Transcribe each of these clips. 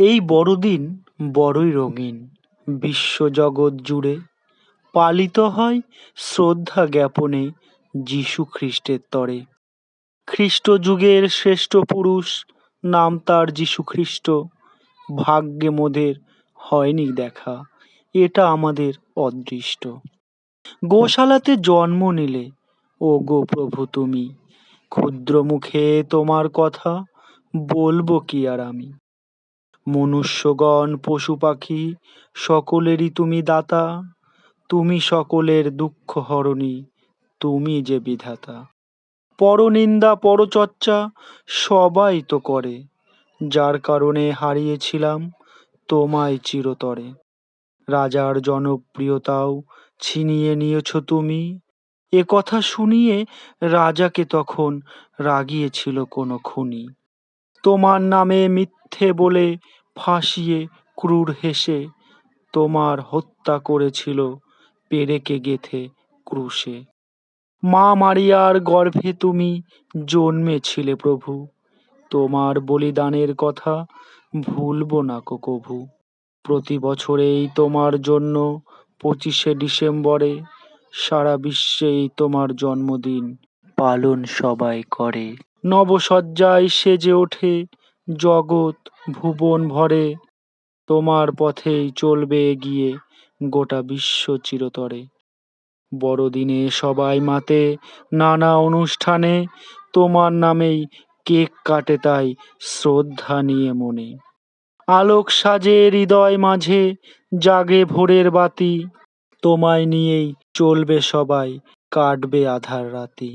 এই বড়দিন বড়ই রঙিন। বিশ্বজগৎ জুড়ে পালিত হয় শ্রদ্ধা জ্ঞাপনে যীশু খ্রিস্টের তরে। খ্রিস্ট যুগের শ্রেষ্ঠ পুরুষ, নাম তার যীশু খ্রিস্ট। ভাগ্যে মোদের হয়নি দেখা, এটা আমাদের অদৃষ্ট। গোশালাতে জন্ম নিলে ও গো প্রভু তুমি, ক্ষুদ্র মুখে তোমার কথা বলবো কি আর আমি। মনুষ্যগণ পশু পাখি সকলেরই তুমি দাতা, তুমি সকলের দুঃখ হরণী, তুমি যে বিধাতা। পরনিন্দা পরচর্চা সবাই তো করে, যার কারণে হারিয়েছিলাম তোমায় চিরতরে। রাজার জনপ্রিয়তাও ছিনিয়ে নিয়েছ তুমি, এ কথা শুনিয়ে রাজাকে তখন রাগিয়েছিল কোনো খুনি। তোমার নামে মিথ্যে বলে ফাঁসিয়ে ক্রূর হেসে তোমার হত্যা করেছিল পেরেকে গেথে ক্রুশে। মা মারিয়ার গর্ভে তুমি জন্মেছিলে প্রভু, তোমার বলিদানের কথা ভুলব না কো কভু। প্রতি বছরেই তোমার জন্য 25শে ডিসেম্বরে সারা বিশ্বেই তোমার জন্মদিন পালন সবাই করে। নবসজ্জায় সেজে ওঠে জগৎ ভুবন ভরে, তোমার পথেই চলবে এগিয়ে গোটা বিশ্ব চিরতরে। বড়দিনে সবাই মাতে নানা অনুষ্ঠানে, তোমার নামেই কেক কাটে তাই শ্রদ্ধা নিয়ে মনে। আলোক সাজে হৃদয় মাঝে, জাগে ভোরের বাতি, তোমায় নিয়েই চলবে সবাই, কাটবে আঁধার রাতি।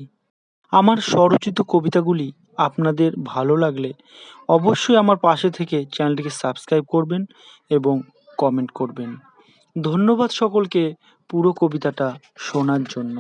আমার স্বরচিত কবিতাগুলি আপনাদের ভালো লাগলে অবশ্যই আমার পাশে থেকে চ্যানেলটিকে সাবস্ক্রাইব করবেন এবং কমেন্ট করবেন। ধন্যবাদ সকলকে পুরো কবিতাটা শোনার জন্য।